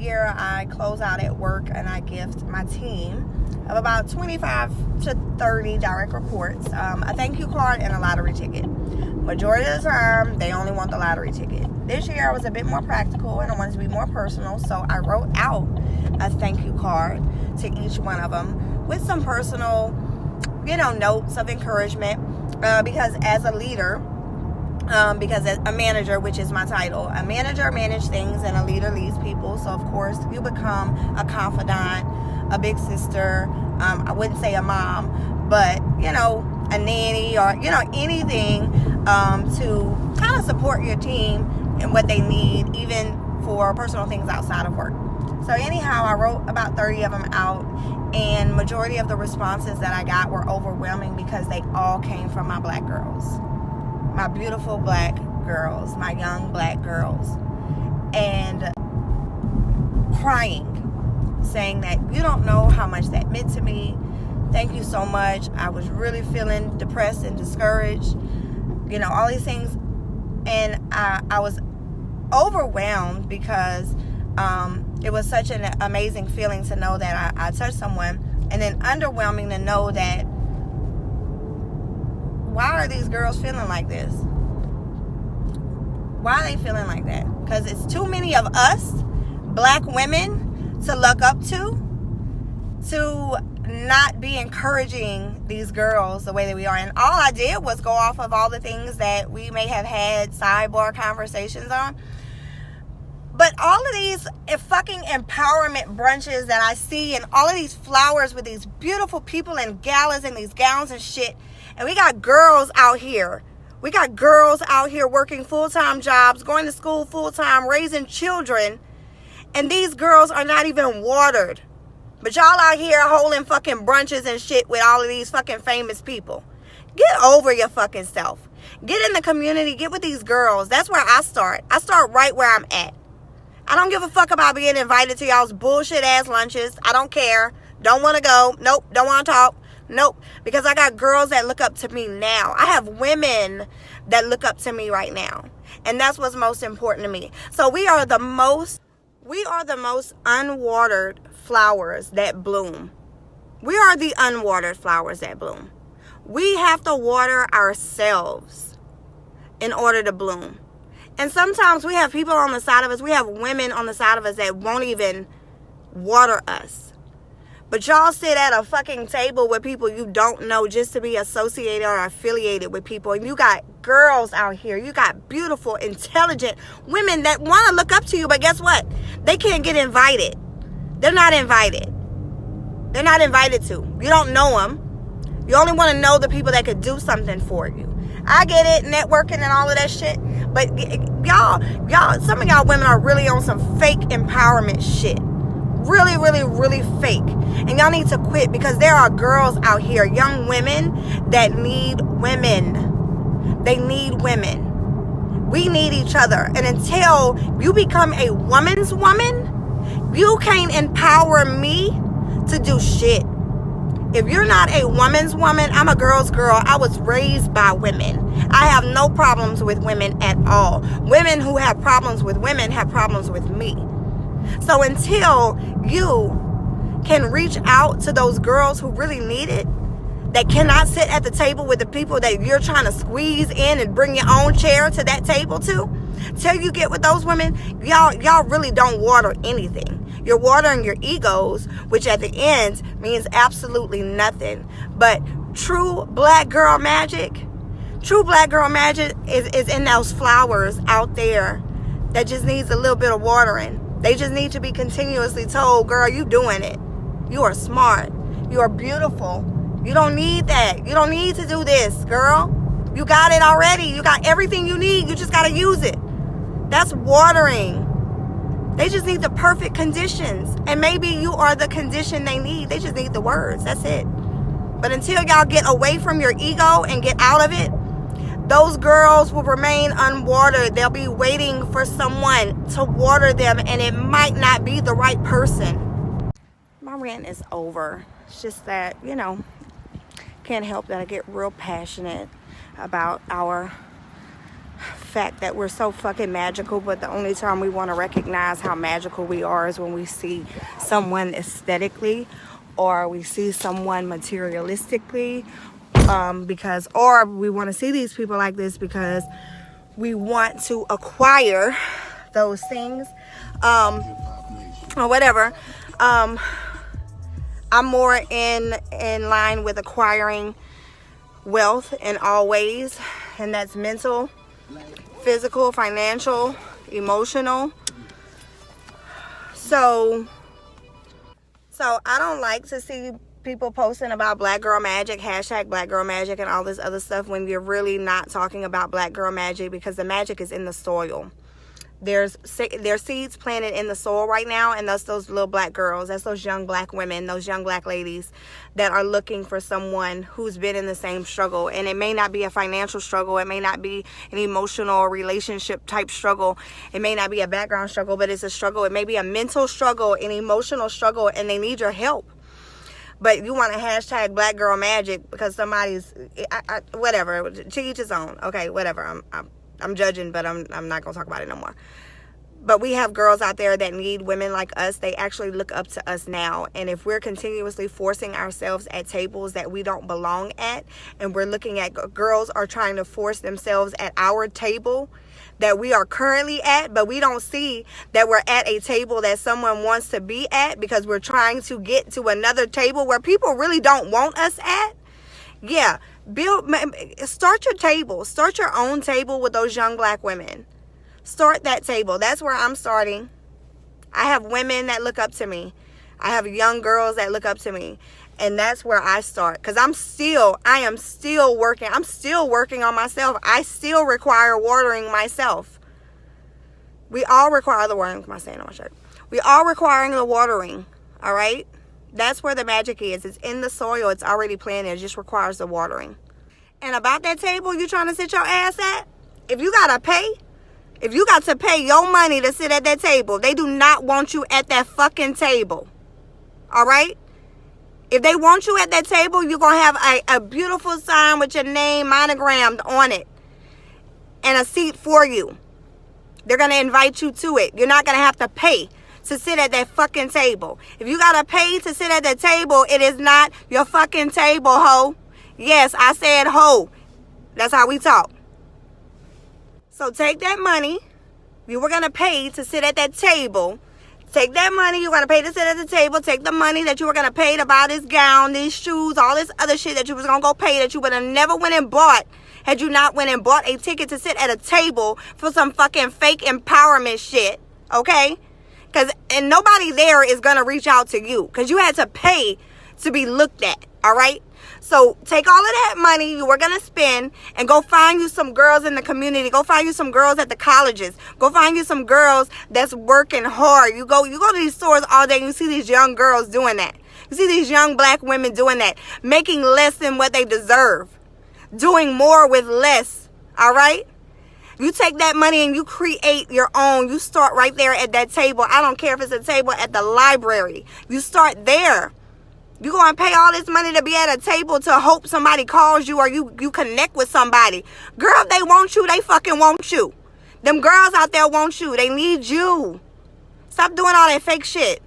year I close out at work and I gift my team of about 25 to 30 direct reports a thank you card and a lottery ticket. Majority of the time, they only want the lottery ticket. This year I was a bit more practical and I wanted to be more personal, so I wrote out a thank you card to each one of them with some personal, notes of encouragement, because as a leader, because as a manager, which is my title, a manager manages things and a leader leads people. So of course you become a confidant, a big sister, I wouldn't say a mom, but a nanny, or anything to kind of support your team and what they need, even for personal things outside of work. So anyhow, I wrote about 30 of them out, and majority of the responses that I got were overwhelming because they all came from my black girls, my beautiful black girls, my young black girls, and crying, saying that you don't know how much that meant to me. Thank you so much. I was really feeling depressed and discouraged, all these things. And I was overwhelmed because it was such an amazing feeling to know that I touched someone, and then underwhelming to know that, why are these girls feeling like this? Why are they feeling like that? Because it's too many of us black women to look up to not be encouraging these girls the way that we are. And all I did was go off of all the things that we may have had sidebar conversations on. But all of these fucking empowerment brunches that I see, and all of these flowers with these beautiful people and galas and these gowns and shit, and we got girls out here. We got girls out here working full-time jobs, going to school full-time, raising children, and these girls are not even watered. But y'all out here holding fucking brunches and shit with all of these fucking famous people. Get over your fucking self. Get in the community. Get with these girls. That's where I start. I start right where I'm at. I don't give a fuck about being invited to y'all's bullshit ass lunches. I don't care. Don't want to go. Nope. Don't want to talk. Nope. Because I got girls that look up to me now. I have women that look up to me right now. And that's what's most important to me. So we are the most unwatered flowers that bloom. We are the unwatered flowers that bloom. We have to water ourselves in order to bloom. And sometimes we have people on the side of us, we have women on the side of us that won't even water us. But y'all sit at a fucking table with people you don't know just to be associated or affiliated with people. And you got girls out here. You got beautiful, intelligent women that want to look up to you. But guess what? They can't get invited. They're not invited. They're not invited to. You don't know them. You only want to know the people that could do something for you. I get it, networking and all of that shit. But y'all, some of y'all women are really on some fake empowerment shit. Really, really, really fake. And y'all need to quit, because there are girls out here, young women, that need women. They need women. We need each other. And until you become a woman's woman, you can't empower me to do shit. If you're not a woman's woman, I'm a girl's girl. I was raised by women. I have no problems with women at all. Women who have problems with women have problems with me. So until you can reach out to those girls who really need it, that cannot sit at the table with the people that you're trying to squeeze in and bring your own chair to that table to, till you get with those women, y'all really don't water anything. You're watering your egos, which at the end means absolutely nothing. But true black girl magic is in those flowers out there that just needs a little bit of watering. They just need to be continuously told, girl, you doing it. You are smart. You are beautiful. You don't need that. You don't need to do this, girl. You got it already. You got everything you need. You just got to use it. That's watering. They just need the perfect conditions. And maybe you are the condition they need. They just need the words. That's it. But until y'all get away from your ego and get out of it, those girls will remain unwatered. They'll be waiting for someone to water them, and it might not be the right person. My rant is over. It's just that, can't help that I get real passionate about our fact that we're so fucking magical, but the only time we want to recognize how magical we are is when we see someone aesthetically, or we see someone materialistically, or we want to see these people like this because we want to acquire those things, or whatever. I'm more in line with acquiring wealth in all ways, and that's mental, physical, financial, emotional. So I don't like to see people posting about black girl magic, hashtag black girl magic, and all this other stuff when you're really not talking about black girl magic, because the magic is in the soil. There's seeds planted in the soil right now, and that's those little black girls, that's those young black women, those young black ladies that are looking for someone who's been in the same struggle. And it may not be a financial struggle, it may not be an emotional or relationship type struggle, it may not be a background struggle, but it's a struggle. It may be a mental struggle, an emotional struggle, and they need your help. But you want to hashtag black girl magic because somebody's whatever, to each his own. Okay, whatever. I'm judging, but I'm not gonna talk about it no more. But we have girls out there that need women like us. They actually look up to us now. And if we're continuously forcing ourselves at tables that we don't belong at, and we're looking at girls are trying to force themselves at our table that we are currently at, but we don't see that we're at a table that someone wants to be at because we're trying to get to another table where people really don't want us at. Yeah, start your table. Start your own table with those young black women. Start that table. That's where I'm starting. I have women that look up to me. I have young girls that look up to me. And that's where I start. Because I am still working. I'm still working on myself. I still require watering myself. We all require the watering. I'm saying on my shirt. We all requiring the watering. All right? That's where the magic is. It's in the soil. It's already planted. It just requires the watering. And about that table you trying to sit your ass at, if you got to pay your money to sit at that table, they do not want you at that fucking table. All right? If they want you at that table, you're going to have a beautiful sign with your name monogrammed on it and a seat for you. They're going to invite you to it. You're not going to have to pay to sit at that fucking table. If you gotta pay to sit at that table, it is not your fucking table, ho. Yes, I said ho. That's how we talk. So take that money you were gonna pay to sit at that table. Take that money you were gonna pay to sit at the table. Take the money that you were gonna pay to buy this gown, these shoes, all this other shit that you was gonna go pay that you would have never went and bought had you not went and bought a ticket to sit at a table for some fucking fake empowerment shit. Okay? And nobody there is going to reach out to you because you had to pay to be looked at, all right? So take all of that money you were going to spend and go find you some girls in the community. Go find you some girls at the colleges. Go find you some girls that's working hard. You go to these stores all day and you see these young girls doing that. You see these young black women doing that, making less than what they deserve, doing more with less, all right? You take that money and you create your own. You start right there at that table. I don't care if it's a table at the library. You start there. You go and pay all this money to be at a table to hope somebody calls you or you connect with somebody. Girl, if they want you, they fucking want you. Them girls out there want you. They need you. Stop doing all that fake shit.